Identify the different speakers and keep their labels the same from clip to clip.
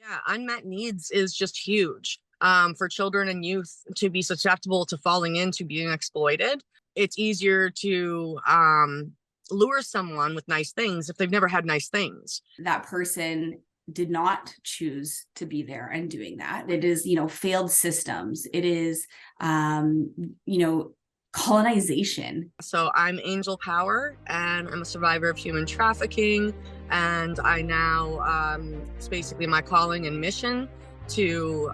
Speaker 1: Yeah, unmet needs is just huge. For children and youth to be susceptible to falling into being exploited, it's easier to lure someone with nice things if they've never had nice things.
Speaker 2: That person did not choose to be there and doing that. It is, failed systems. It is, colonization.
Speaker 1: So I'm Angel Power, and I'm a survivor of human trafficking. And I now, it's basically my calling and mission to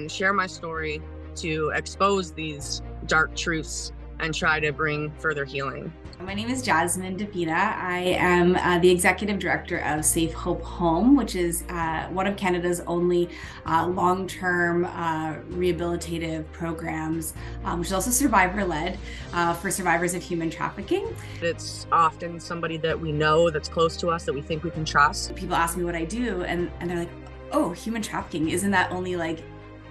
Speaker 1: share my story, to expose these dark truths, and try to bring further healing.
Speaker 2: My name is Jasmine DePita. I am the executive director of Safe Hope Home, which is one of Canada's only long-term rehabilitative programs, which is also survivor-led for survivors of human trafficking.
Speaker 1: It's often somebody that we know, that's close to us, that we think we can trust.
Speaker 2: People ask me what I do, and they're like, oh, human trafficking, isn't that only like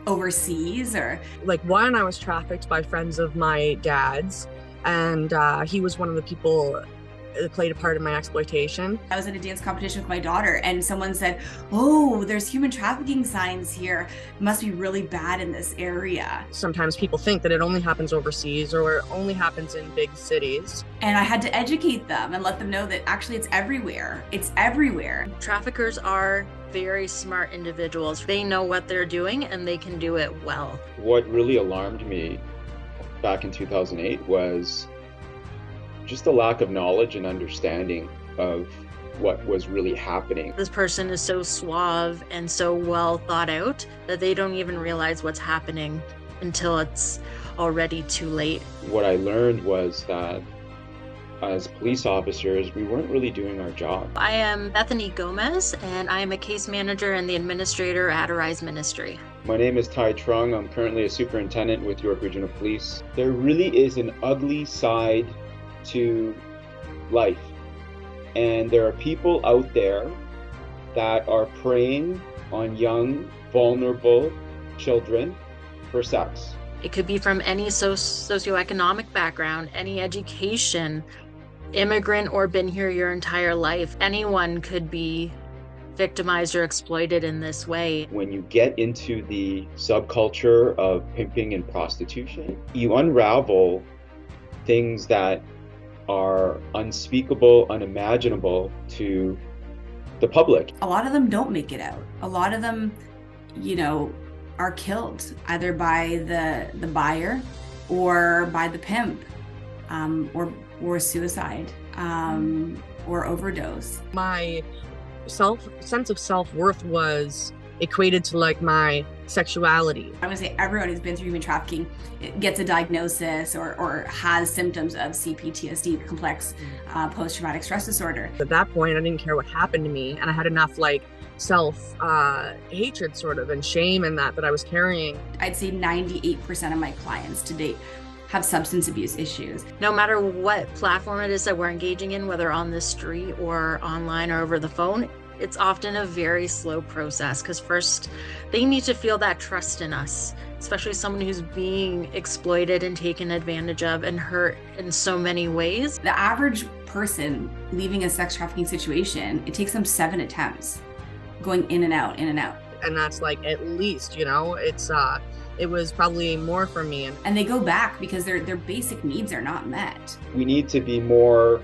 Speaker 2: overseas? Or
Speaker 1: like, one, I was trafficked by friends of my dad's, and he was one of the people that played a part in my exploitation.
Speaker 2: I was at a dance competition with my daughter, and someone said, oh, there's human trafficking signs here. It must be really bad in this area.
Speaker 1: Sometimes people think that it only happens overseas or only happens in big cities.
Speaker 2: And I had to educate them and let them know that actually it's everywhere. It's everywhere.
Speaker 3: Traffickers are very smart individuals. They know what they're doing and they can do it well.
Speaker 4: What really alarmed me back in 2008 was just the lack of knowledge and understanding of what was really happening.
Speaker 3: This person is so suave and so well thought out that they don't even realize what's happening until it's already too late.
Speaker 4: What I learned was that as police officers, we weren't really doing our job.
Speaker 3: I am Bethany Gomez, and I am a case manager and the administrator at Arise Ministry.
Speaker 4: My name is Ty Trung. I'm currently a superintendent with York Regional Police. There really is an ugly side to life. And there are people out there that are preying on young, vulnerable children for sex.
Speaker 3: It could be from any socioeconomic background, any education, immigrant or been here your entire life. Anyone could be victimized or exploited in this way.
Speaker 4: When you get into the subculture of pimping and prostitution, you unravel things that are unspeakable, unimaginable to the public.
Speaker 2: A lot of them don't make it out. A lot of them, are killed either by the buyer or by the pimp, or suicide, or overdose.
Speaker 1: My sense of self-worth was equated to like my sexuality.
Speaker 2: I would say everyone who's been through human trafficking gets a diagnosis or has symptoms of CPTSD, complex post-traumatic stress disorder.
Speaker 1: At that point, I didn't care what happened to me, and I had enough self-hatred sort of and shame in that I was carrying.
Speaker 2: I'd say 98% of my clients to date have substance abuse issues.
Speaker 3: No matter what platform it is that we're engaging in, whether on the street or online or over the phone, it's often a very slow process because first they need to feel that trust in us, especially someone who's being exploited and taken advantage of and hurt in so many ways.
Speaker 2: The average person leaving a sex trafficking situation, it takes them 7 attempts going in and out, in and out.
Speaker 1: And that's like at least, it was probably more for me.
Speaker 2: And they go back because their basic needs are not met.
Speaker 4: We need to be more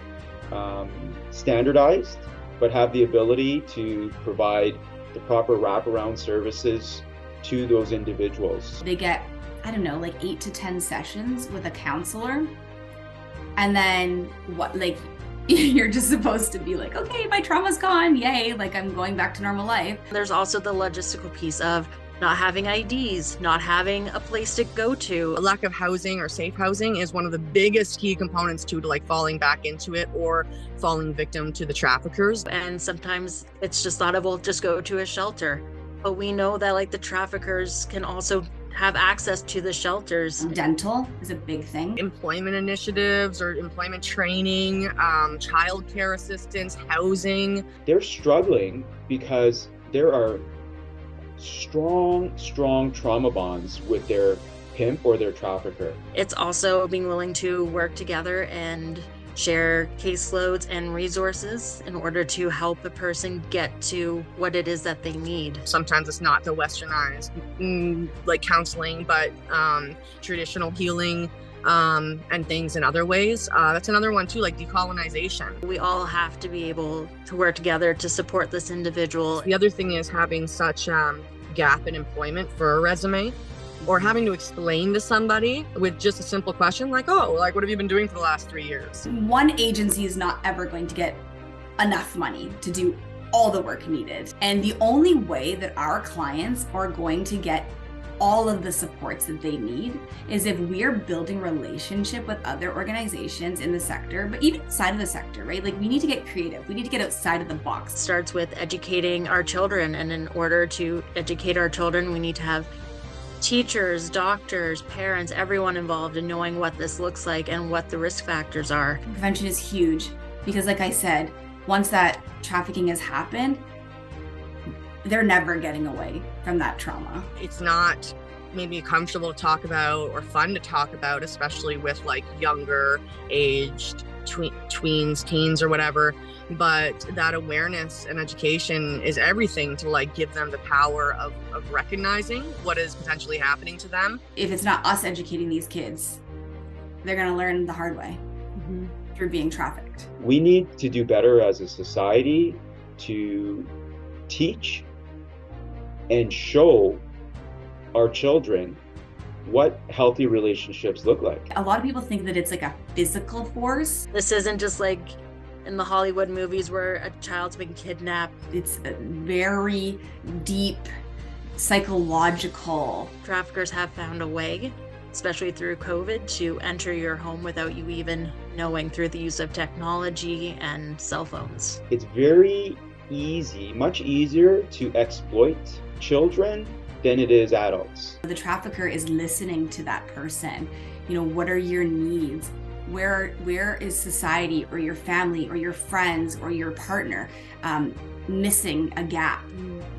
Speaker 4: standardized, but have the ability to provide the proper wraparound services to those individuals.
Speaker 2: They get, 8 to 10 sessions with a counselor. And then you're just supposed to be like, okay, my trauma's gone, yay, I'm going back to normal life.
Speaker 3: There's also the logistical piece of not having IDs, not having a place to go to.
Speaker 1: A lack of housing or safe housing is one of the biggest key components to falling back into it or falling victim to the traffickers.
Speaker 3: And sometimes it's just thought of, well, just go to a shelter. But we know that the traffickers can also have access to the shelters.
Speaker 2: Dental is a big thing.
Speaker 1: Employment initiatives or employment training, childcare assistance, housing.
Speaker 4: They're struggling because there are strong trauma bonds with their pimp or their trafficker.
Speaker 3: It's also being willing to work together and share caseloads and resources in order to help a person get to what it is that they need.
Speaker 1: Sometimes it's not the westernized like counseling, but traditional healing and things in other ways. That's another one too, like decolonization.
Speaker 3: We all have to be able to work together to support this individual.
Speaker 1: The other thing is having such gap in employment for a resume, or having to explain to somebody with just a simple question like, oh, like, what have you been doing for the last 3 years?
Speaker 2: One agency is not ever going to get enough money to do all the work needed. And the only way that our clients are going to get all of the supports that they need is if we're building relationship with other organizations in the sector, but even outside of the sector, right? Like, we need to get creative. We need to get outside of the box.
Speaker 3: It starts with educating our children. And in order to educate our children, we need to have teachers, doctors, parents, everyone involved in knowing what this looks like and what the risk factors are.
Speaker 2: Prevention is huge because, like I said, once that trafficking has happened, they're never getting away from that trauma.
Speaker 1: It's not maybe comfortable to talk about or fun to talk about, especially with like younger aged tweens, teens or whatever, but that awareness and education is everything to like give them the power of recognizing what is potentially happening to them.
Speaker 2: If it's not us educating these kids, they're going to learn the hard way through being trafficked.
Speaker 4: We need to do better as a society to teach and show our children what healthy relationships look like.
Speaker 2: A lot of people think that it's like a physical force.
Speaker 3: This isn't just like in the Hollywood movies where a child's been kidnapped.
Speaker 2: It's a very deep psychological.
Speaker 3: Traffickers have found a way, especially through COVID, to enter your home without you even knowing through the use of technology and cell phones.
Speaker 4: It's very easy, much easier to exploit children than it is adults.
Speaker 2: The trafficker is listening to that person. You know, what are your needs? Where is society or your family or your friends or your partner missing a gap?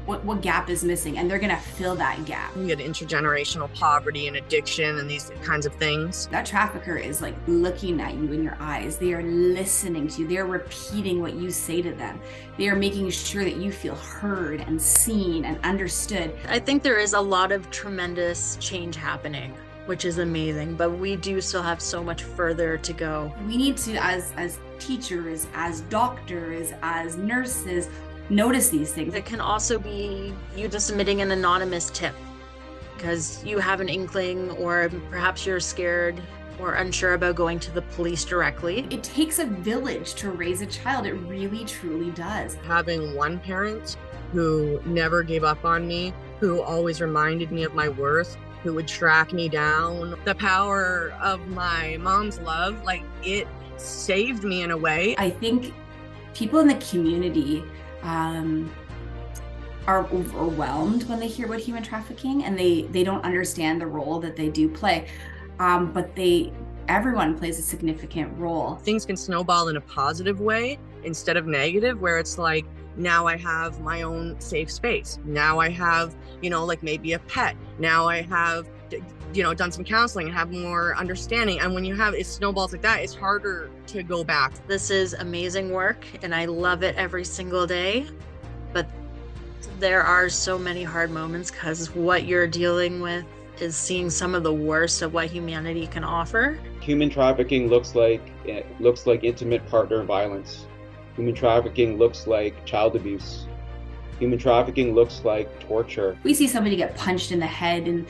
Speaker 2: What gap is missing? And they're gonna fill that gap.
Speaker 1: You get intergenerational poverty and addiction and these kinds of things.
Speaker 2: That trafficker is like looking at you in your eyes. They are listening to you. They are repeating what you say to them. They are making sure that you feel heard and seen and understood.
Speaker 3: I think there is a lot of tremendous change happening, which is amazing, but we do still have so much further to go.
Speaker 2: We need to, as teachers, as doctors, as nurses, notice these things.
Speaker 3: It can also be you just submitting an anonymous tip because you have an inkling, or perhaps you're scared or unsure about going to the police directly.
Speaker 2: It takes a village to raise a child. It really, truly does.
Speaker 1: Having one parent who never gave up on me, who always reminded me of my worth, who would track me down. The power of my mom's love, like, it saved me in a way.
Speaker 2: I think people in the community are overwhelmed when they hear about human trafficking, and they don't understand the role that they do play. But everyone plays a significant role.
Speaker 1: Things can snowball in a positive way instead of negative, where it's like, now I have my own safe space. Now I have, like maybe a pet. Now I have, done some counseling and have more understanding. And when you have, it snowballs like that, it's harder to go back.
Speaker 3: This is amazing work and I love it every single day. But there are so many hard moments because what you're dealing with is seeing some of the worst of what humanity can offer.
Speaker 4: Human trafficking looks like intimate partner violence. Human trafficking looks like child abuse. Human trafficking looks like torture.
Speaker 2: We see somebody get punched in the head and,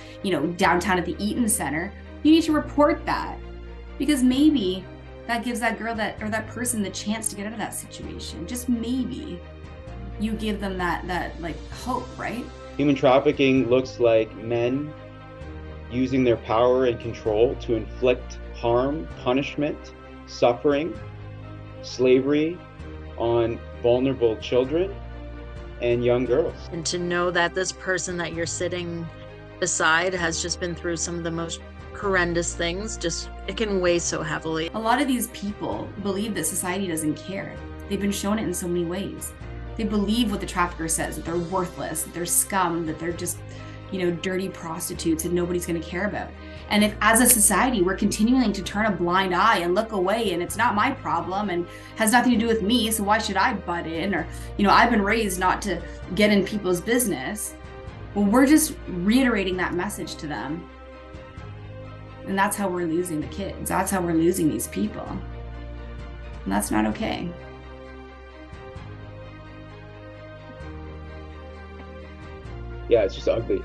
Speaker 2: downtown at the Eaton Center. You need to report that, because maybe that gives that girl or that person the chance to get out of that situation. Just maybe you give them that like hope, right?
Speaker 4: Human trafficking looks like men using their power and control to inflict harm, punishment, suffering, slavery on vulnerable children and young girls.
Speaker 3: And to know that this person that you're sitting beside has just been through some of the most horrendous things, it can weigh so heavily.
Speaker 2: A lot of these people believe that society doesn't care. They've been shown it in so many ways. They believe what the trafficker says, that they're worthless, that they're scum, that they're just, dirty prostitutes and nobody's going to care about. And if as a society, we're continuing to turn a blind eye and look away and it's not my problem and has nothing to do with me, so why should I butt in? Or, I've been raised not to get in people's business. Well, we're just reiterating that message to them. And that's how we're losing the kids. That's how we're losing these people. And that's not okay.
Speaker 4: Yeah, it's just ugly.